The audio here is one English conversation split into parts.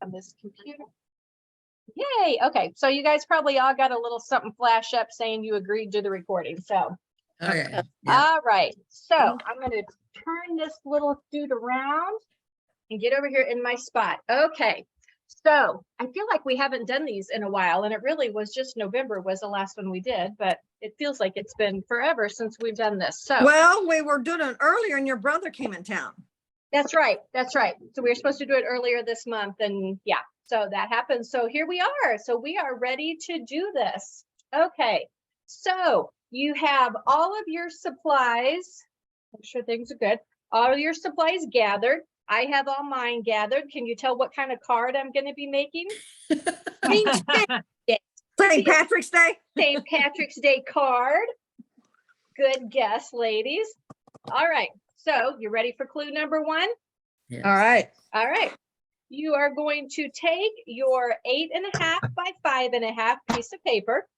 on this computer. Yay. Okay. So you guys probably all got a little something flash up saying you agreed to the recording. So, Okay. all right. So I'm going to turn this little dude around and get over here in my spot. Okay. So I feel like we haven't done these in a while, and it really was just November was the last one we did, but it feels like it's been forever since we've done this. So Well, we were doing it earlier and your brother came in town. that's right. That's right. So we were supposed to do it earlier this month, and yeah, so that happened. So here we are. So we are ready to do this. Okay. So you have all of your supplies. Make sure things are good. All of your supplies gathered. I have all mine gathered. Can you tell what kind of card I'm going to be making? St. Patrick's Day. St. Patrick's Day card. Good guess, ladies. All right. So you ready for clue number one? Yes. All right. All right. You are going to take your 8.5 by 5.5 piece of paper,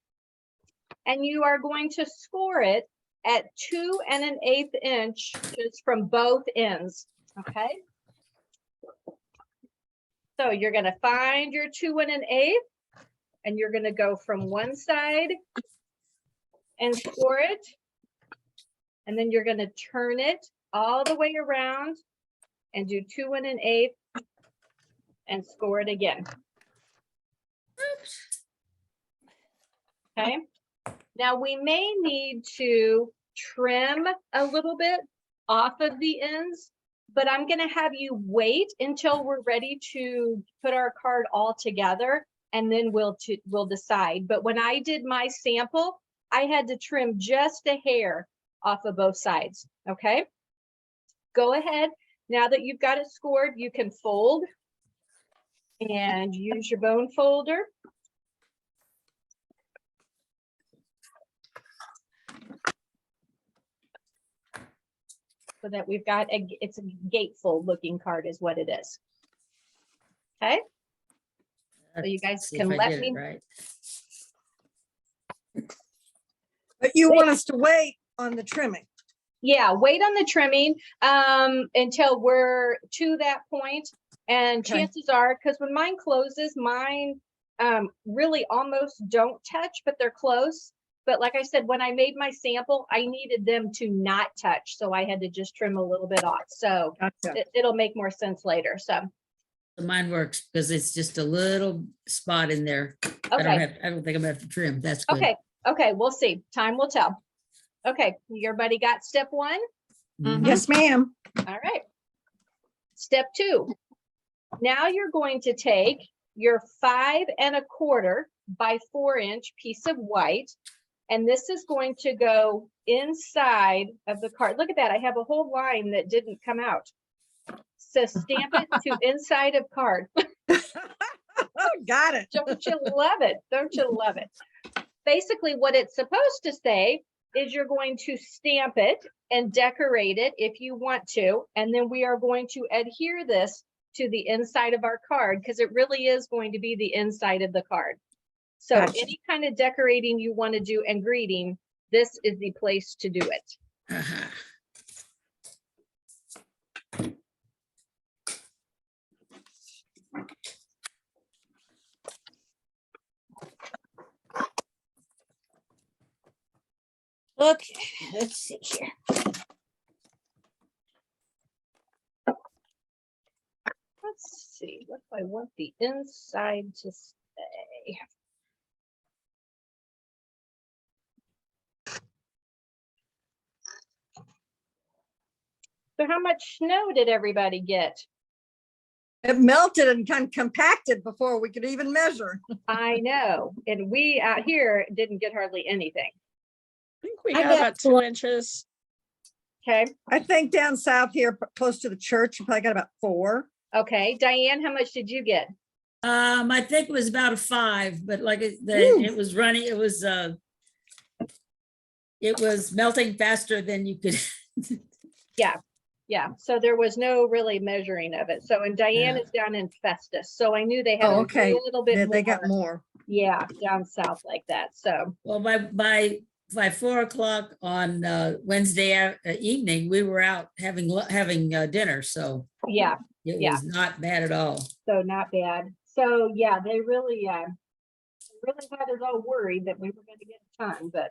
and you are going to score it at 2 1/8 inches from both ends. Okay. So you're going to find your 2 1/8, and you're going to go from one side and score it. And then you're going to turn it all the way around and do 2 1/8 and score it again. Okay. Now we may need to trim a little bit off of the ends, but I'm going to have you wait until we're ready to put our card all together, and then we'll decide. But when I did my sample, I had to trim just a hair off of both sides. Okay. Go ahead. Now that you've got it scored, you can fold and use your bone folder. So that we've got it's a gatefold looking card is what it is. Okay. So you guys See can if I let did it me. right. But you Wait. want us to wait on the trimming. Yeah, wait on the trimming until we're to that point. And Okay. chances are, because when mine closes, mine really almost don't touch, but they're close. But like I said, when I made my sample, I needed them to not touch. So I had to just trim a little bit off. So Gotcha. it'll make more sense later. So, Mine works because it's just a little spot in there. I okay. don't think I'm gonna have to trim. That's good. Okay. Okay. We'll see. Time will tell. Okay. Everybody got step one? Mhm. Yes, ma'am. All right. Step two. Now you're going to take your 5 1/4 by 4 inch piece of white, and this is going to go inside of the card. Look at that. I have a whole line that didn't come out. So stamp it to inside of card. Got it. Don't you love it? Don't you love it? Basically, what it's supposed to say is you're going to stamp it and decorate it if you want to. And then we are going to adhere this to the inside of our card because it really is going to be the inside of the card. So Gotcha. any kind of decorating you want to do and greeting, this is the place to do it. Uh-huh. Okay, let's see here. Let's see, what do I want the inside to say? So how much snow did everybody get? It melted and kind of compacted before we could even measure. I know, and we out here didn't get hardly anything. I think we I got got about 2 inches. Okay, I think down south here, close to the church, you probably got about 4. okay. Diane, how much did you get? I think it was about a 5, but like Ooh. it was running, it was melting faster than you could. Yeah, so there was no really measuring of it. So, and Diane Yeah. is down in Festus, so I knew they had Oh, a okay. little bit Yeah, more. they got more. Yeah, down south like that. So, Well, by 4 o'clock on Wednesday evening, we were out having dinner. So yeah, It Yeah. was not bad at all. So not bad. So yeah, they really had us all worried that we were gonna get a ton, but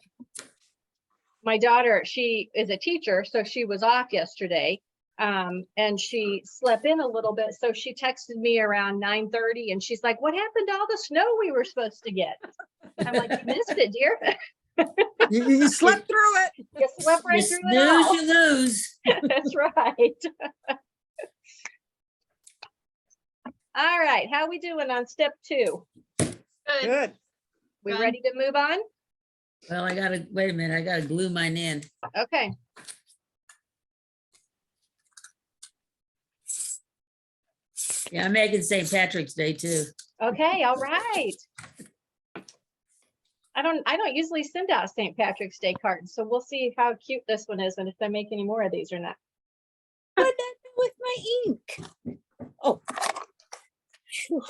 my daughter, she is a teacher, so she was off yesterday. And she slept in a little bit. So she texted me around 9:30 and she's like, what happened to all the snow we were supposed to get? I'm like, you missed it, dear. You slept through it. You slept You right through it snooze, all. you lose. That's right. All right, how we doing on step 2? Good. We Done. ready to move on? Well, I gotta, wait a minute, I gotta glue mine in. Okay. Yeah, I'm making St. Patrick's Day too. Okay, all right. I don't usually send out St. Patrick's Day cards, so we'll see how cute this one is and if I make any more of these or not. What did I do with my ink? Oh. Phew.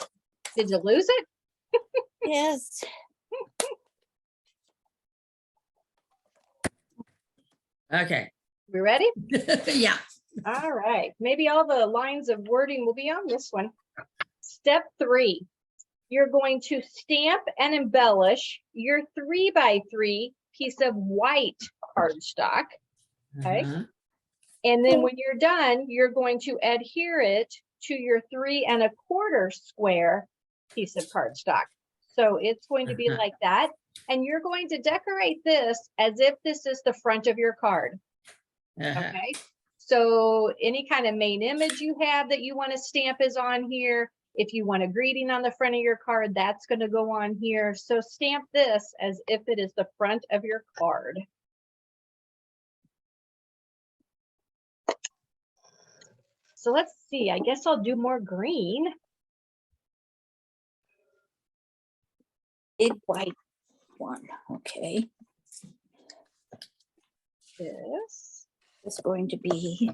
Did you lose it? Yes. Okay. We ready? Yeah. All right, maybe all the lines of wording will be on this one. Step 3, you're going to stamp and embellish your 3x3 piece of white cardstock. Okay. Uh-huh. And then when you're done, you're going to adhere it to your 3 1/4 square piece of cardstock. So it's going to be Uh-huh. like that. And you're going to decorate this as if this is the front of your card. Uh-huh. Okay. So any kind of main image you have that you want to stamp is on here. If you want a greeting on the front of your card, that's going to go on here. So stamp this as if it is the front of your card. So let's see, I guess I'll do more green. Big white one. Okay. This. It's going to be,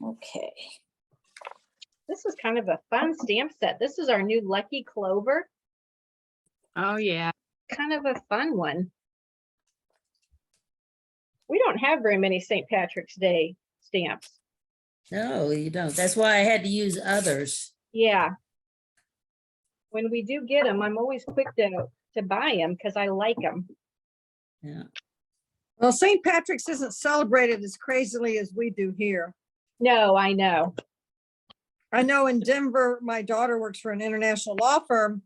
okay. This is kind of a fun stamp set. This is our new Lucky Clover. Oh, yeah. Kind of a fun one. We don't have very many St. Patrick's Day stamps. No, you don't. That's why I had to use others. Yeah. When we do get them, I'm always quick to buy them because I like them. Yeah. Well, St. Patrick's isn't celebrated as crazily as we do here. No, I know. I know in Denver, my daughter works for an international law firm,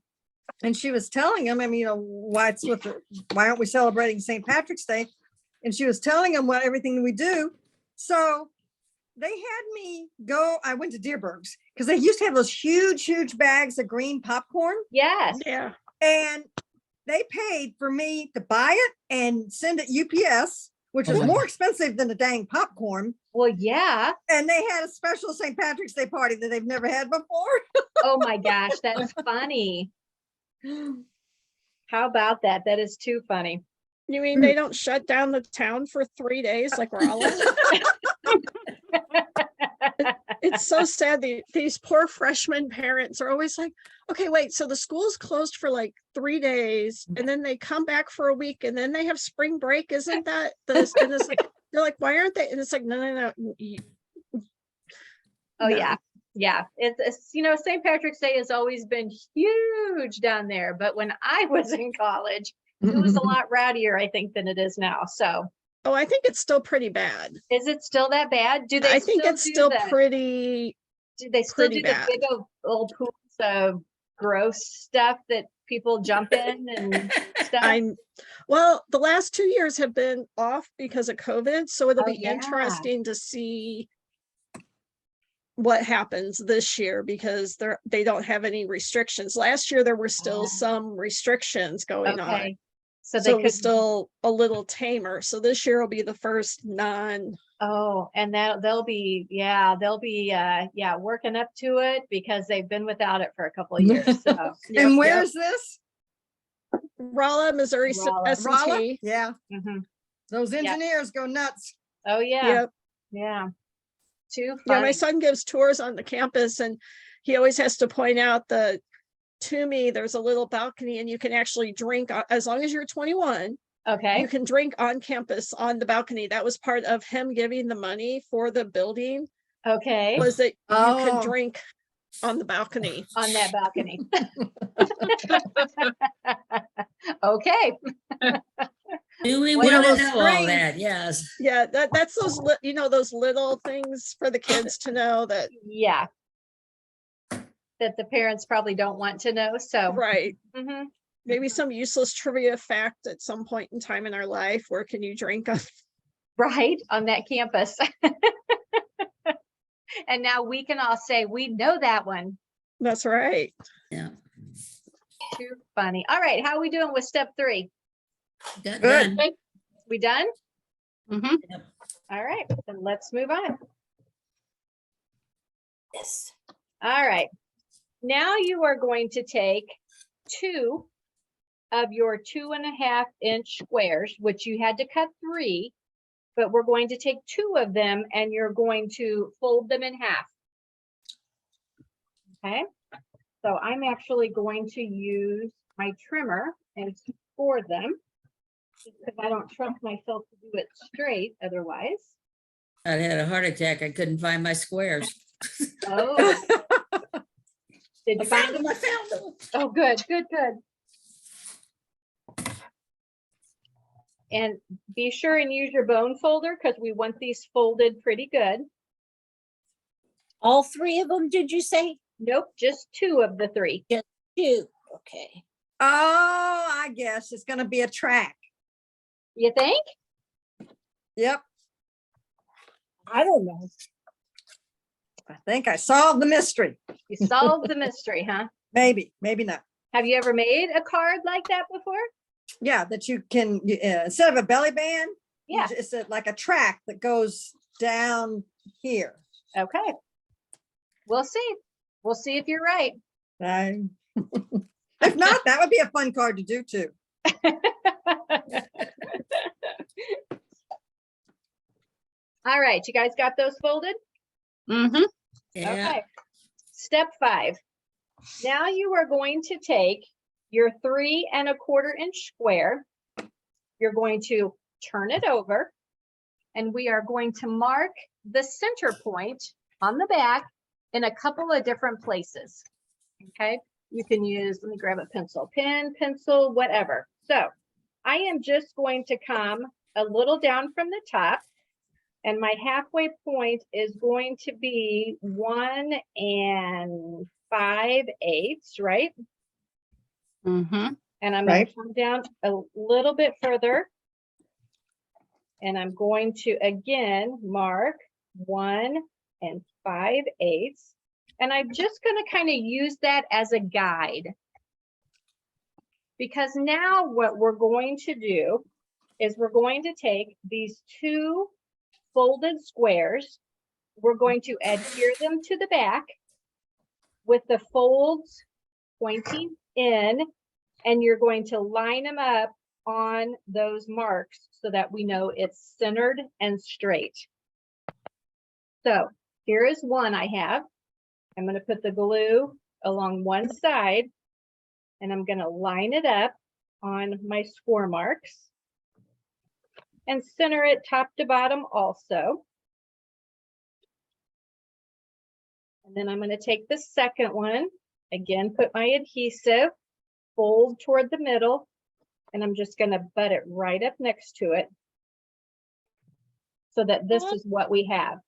and she was telling him, I mean, why aren't we celebrating St. Patrick's Day? And she was telling him what everything we do. So they had me go, I went to Deerberg's because they used to have those huge bags of green popcorn, Yes. Yeah. and they paid for me to buy it and send it UPS, which was Oh my more expensive than the dang popcorn. Well, yeah. And they had a special St. Patrick's Day party that they've never had before. Oh my gosh, that's funny. How about that? That is too funny. You mean they don't shut down the town for 3 days like Rolla? It's so sad. These poor freshman parents are always like, okay, wait, so the school's closed for like 3 days and then they come back for a week and then they have spring break. Isn't that this? And it's like, they're like, why aren't they? And it's like, no. Oh No. yeah. Yeah. It's St. Patrick's Day has always been huge down there. But when I was in college, it was a lot rowdier, I think, than it is now. So Oh, I think it's still pretty bad. is it still that bad? Do they I think it's do still the- pretty, do they still pretty do the bad. big old pools of gross stuff that people jump in and stuff? well, the last 2 years have been off because of COVID. So it'll Oh, be yeah. interesting to see what happens this year because they don't have any restrictions. Last year, there were still Ah. some restrictions going on. Okay. So So they it could was still a little tamer. So this year will be the first non, Oh, and they'll be working up to it because they've been without it for a couple of years. So And where's this? Rolla, Missouri Rolla. S&T. Yeah, mhm. those engineers go nuts. Oh yeah, Yep. yeah. Too Yeah, my funny. son gives tours on the campus and he always has to point out that to me, there's a little balcony and you can actually drink as long as you're 21, Okay. you can drink on campus on the balcony. That was part of him giving the money for the building Okay, was that you Oh. could drink on the balcony. on that balcony. Okay, Do we You want know, to those know all springs- that? Yes. Yeah, that's those, those little things for the kids to know that, yeah. That the parents probably don't want to know, so. right. Mhm. Maybe some useless trivia fact at some point in time in our life. Where can you drink on? Right, on that campus. And now we can all say, we know that one. That's right. Yeah. Too funny. All right, how are we doing with step 3? Got Good. done. We done? Mhm. All right, then let's move on. Yes. All right. Now you are going to take 2 of your 2.5-inch squares, which you had to cut 3, but we're going to take 2 of them and you're going to fold them in half. Okay, so I'm actually going to use my trimmer and score them because I don't trust myself to do it straight otherwise. I had a heart attack. I couldn't find my squares. Oh, did I you find found them? them. I found them. Oh, good, good, good. And be sure and use your bone folder because we want these folded pretty good. All 3 of them, did you say? Nope, just 2 of the 3. 2. Okay. Oh, I guess it's gonna be a track. You think? Yep, I don't know. I think I solved the mystery. You solved the mystery, huh? Maybe, maybe not. Have you ever made a card like that before? Yeah, that you can, instead of a belly band, Yeah, it's like a track that goes down here. okay. We'll see. We'll see if you're right. I- If not, that would be a fun card to do too. All right, you guys got those folded? Mhm. Yeah. Okay. Step 5. Now you are going to take your 3.25-inch square. You're going to turn it over and we are going to mark the center point on the back in a couple of different places. Okay, you can use, let me grab a pencil, pen, pencil, whatever. So I am just going to come a little down from the top. And my halfway point is going to be 1 5/8, right? Mhm. And I'm going Right. to come down a little bit further. And I'm going to again mark 1 5/8. And I'm just going to kind of use that as a guide. Because now what we're going to do is we're going to take these 2 folded squares. We're going to adhere them to the back with the folds pointing in, and you're going to line them up on those marks so that we know it's centered and straight. So here is one I have. I'm going to put the glue along one side and I'm going to line it up on my score marks and center it top to bottom also. And then I'm going to take the second one, again, put my adhesive, fold toward the middle, and I'm just going to butt it right up next to it so that this is what we have.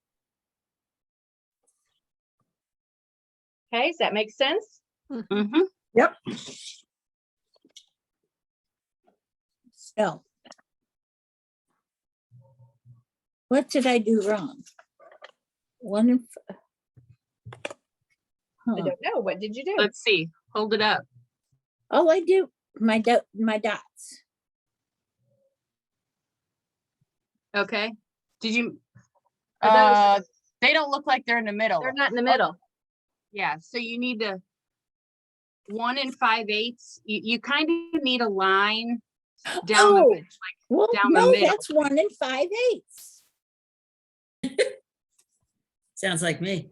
Okay, does that make sense? Mhm. Yep. So. What did I do wrong? 1 and. I Huh. don't know. What did you do? Let's see. Hold it up. Oh, I do my dots. Okay. Did you? Are those- They don't look like they're in the middle. They're not in the middle. Yeah. So you need to 1 5/8. You kind of need a line down Oh, the well, down the no, middle. that's 1 and 5/8. Sounds like me.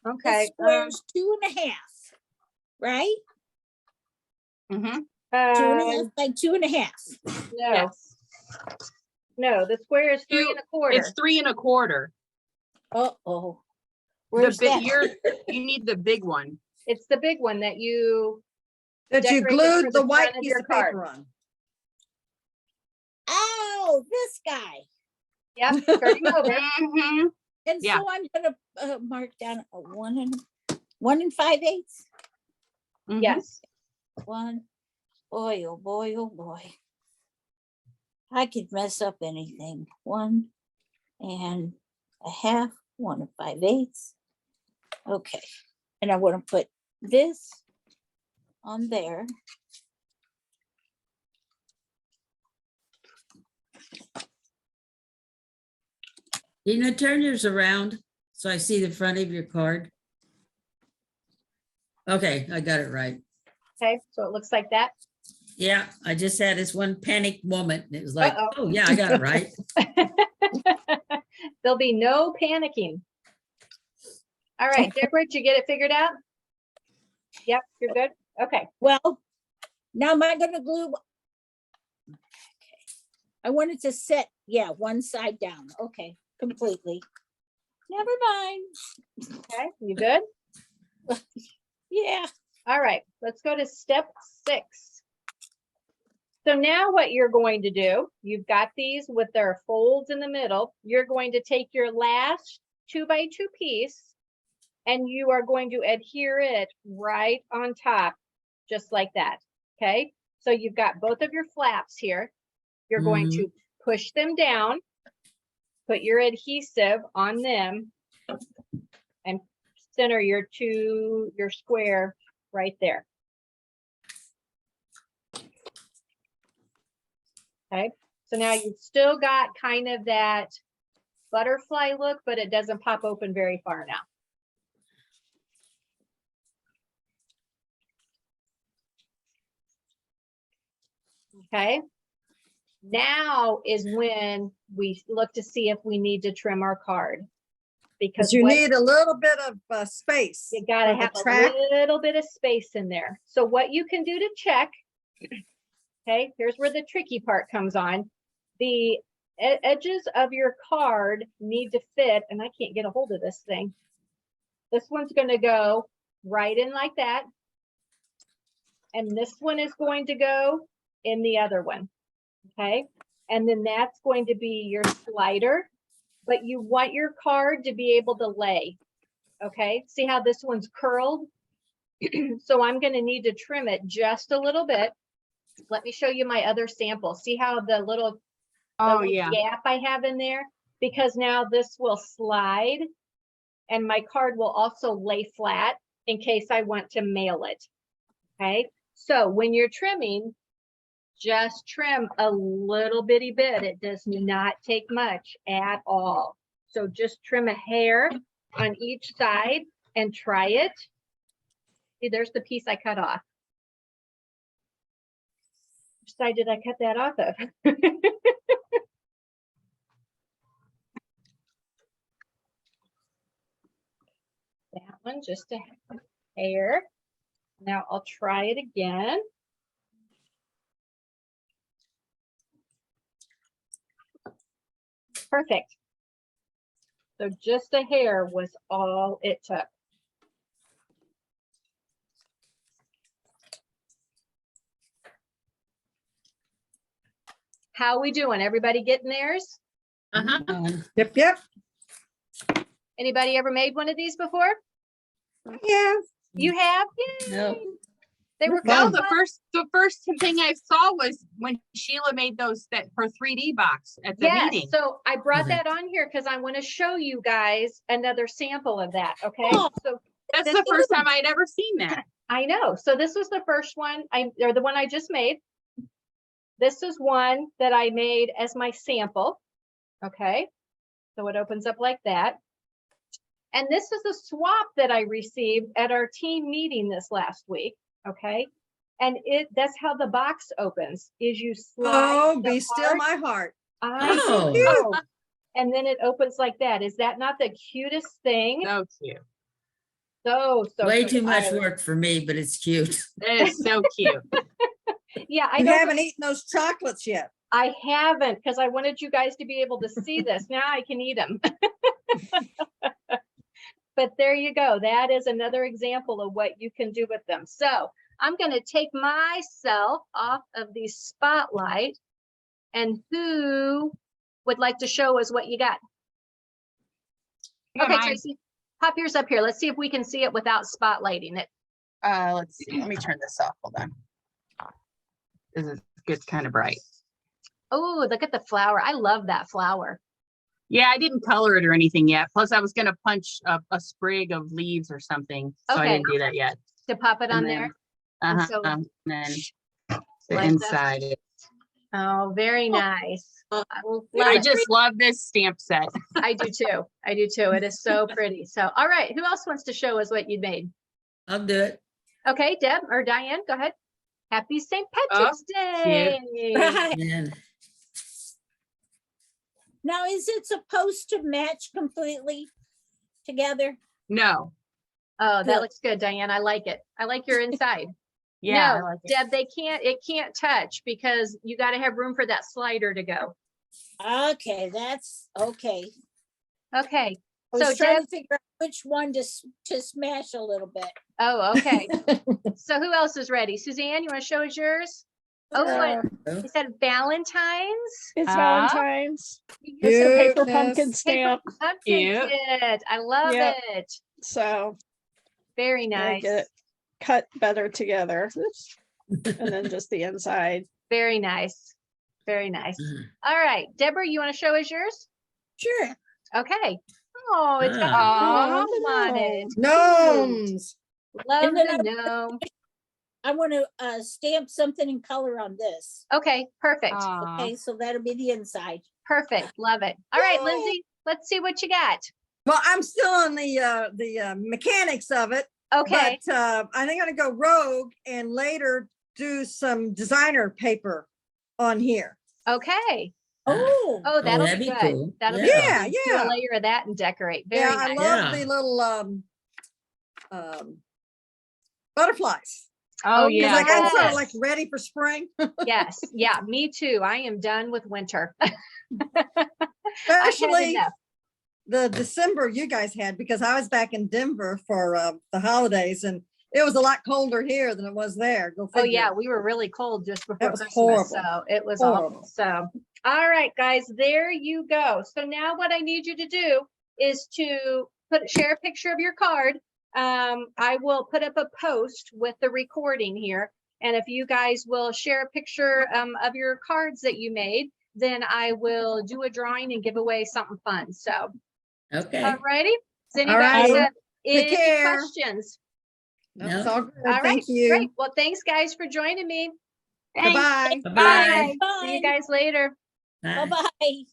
Okay. The square's 2.5, right? Mhm. 2.5 by 2.5. No, Yes. No, the square is 3 1/4. It's 3 1/4. Uh-oh. The Where's big, that? you need the big one. It's the big one that you, That you Decorated for glued the the white front of piece your of paper card. on. Oh, this guy. yep, turn him over. Mhm. And Yeah. so I'm gonna mark down a 1 5/8. Mhm. Yes. One. Boy, oh boy, oh boy. I could mess up anything. 1 1/2, 1 5/8. Okay. And I want to put this on there. Turn yours around so I see the front of your card. Okay, I got it right. Okay, so it looks like that. Yeah, I just had this one panic moment. and It was like, Uh-oh. oh yeah, I got it right. There'll be no panicking. All right, Deborah, did you get it figured out? Yep, you're good. Okay, Well, now am I gonna glue? Okay. I wanted to set, yeah, one side down. Okay, completely. Never mind. okay, you good? Yeah. All right, let's go to step 6. So now what you're going to do, you've got these with their folds in the middle. You're going to take your last 2x2 piece and you are going to adhere it right on top, just like that. Okay, so you've got both of your flaps here. You're going to push them down, put your adhesive on them, and center your square right there. Okay, so now you've still got kind of that butterfly look, but it doesn't pop open very far now. Okay, now is when we look to see if we need to trim our card. Because Because you what- need a little bit of space. You gotta for the have track. a little bit of space in there. So what you can do to check, okay, here's where the tricky part comes on. The edges of your card need to fit, and I can't get a hold of this thing. This one's gonna go right in like that. And this one is going to go in the other one, okay? And then that's going to be your slider, but you want your card to be able to lay. Okay, see how this one's curled? So I'm gonna need to trim it just a little bit. Let me show you my other sample. See how the little Oh, little yeah. gap I have in there? Because now this will slide and my card will also lay flat in case I want to mail it. Okay, so when you're trimming, just trim a little bitty bit. It does not take much at all. So just trim a hair on each side and try it. See, there's the piece I cut off. Which side did I cut that off of? That one, just a hair. Now I'll try it again. Perfect. So just a hair was all it took. How we doing? Everybody getting theirs? Uh-huh. Yep, yep. Anybody ever made one of these before? Yeah. You have? No. Yay. They were No, fun. the first thing I saw was when Sheila made those that her 3D box at the Yes, meeting. so I brought Okay. that on here because I want to show you guys another sample of that, okay? Oh. So That's this the first is- time I'd ever seen that. I know, so this was the first one, or the one I just made. This is one that I made as my sample, okay? So it opens up like that. And this is a swap that I received at our team meeting this last week, okay? And that's how the box opens, is you slide. Oh, the be still card. my heart. I Oh. know. And then it opens like that. Is that not the cutest thing? So cute. So Way cute. too much I- work for me, but it's cute. It is so cute. Yeah, I You don't. haven't eaten those chocolates yet. I haven't, because I wanted you guys to be able to see this. Now I can eat them. But there you go. That is another example of what you can do with them. So I'm going to take myself off of the spotlight. And who would like to show us what you got? I got Okay, mine. Tracy, pop yours up here. Let's see if we can see it without spotlighting it. Let's see, let me turn this off, hold on. This gets kind of bright. Oh, look at the flower. I love that flower. Yeah, I didn't color it or anything yet. Plus I was gonna punch a sprig of leaves or something, so I Okay. didn't do that yet. To pop it on And there. then- And so- and then the Like that. inside. Oh, very nice. I will love I it. just love this stamp set. I do too. I do too. It is so pretty. So, all right. Who else wants to show us what you made? I'll do it. Okay, Deb or Diane, go ahead. Happy St. Patrick's Day. And Now, is it supposed to match completely together? No, Oh, that Good. looks good, Diane. I like it. I like your inside. yeah, I No, like it. Deb, it can't touch because you got to have room for that slider to go. Okay, that's okay. Okay. I So was trying Deb, to figure out which one to smash a little bit. oh, okay. So who else is ready? Suzanne, you want to show us yours? Oh, what? You said Valentine's? It's Ah. Valentine's. It's a paper pumpkin Cuteness. stamp. Pumpkin Cute. kit. I love Yep. it. So Very I nice. get it cut better together. Oops. And then just the inside. Very nice. Very nice. Mhm. All right, Deborah, you want to show us yours? Sure. Okay. Oh, it's got Ah. a gnome on it. Gnomes. Love And then the gnome. I want to stamp something in color on this. Okay, perfect. Aw. Okay, so that'll be the inside. Perfect. Love it. All right, Yay. Lindsay, let's see what you got. Well, I'm still on the mechanics of it, Okay. but I think I'm gonna go rogue and later do some designer paper on here. Okay. Oh, Oh, that'll that'd be be good. cool. That'll be Yeah, good. Do yeah. a layer of that and decorate. Very Yeah, I nice. love Yeah. the little butterflies. Oh, Oh, Because yeah. like I'm sort of Yes. like ready for spring, Yes. Yeah, me too. I am done with winter. I've had especially enough. the December you guys had, because I was back in Denver for the holidays and it was a lot colder here than it was there. Go Oh yeah, figure. we were really cold just before was Christmas, horrible. so it was Horrible. awful. So, all right, guys, there you go. So now what I need you to do is to share a picture of your card. I will put up a post with the recording here, and if you guys will share a picture of your cards that you made, then I will do a drawing and give away something fun. So, Okay. all righty. Does All anybody righty. have Take any care. questions? That's No. all good. All right, Thank you. great. Well, thanks guys for joining me. Thanks. Goodbye. Bye-bye. See you guys later. Bye. bye-bye.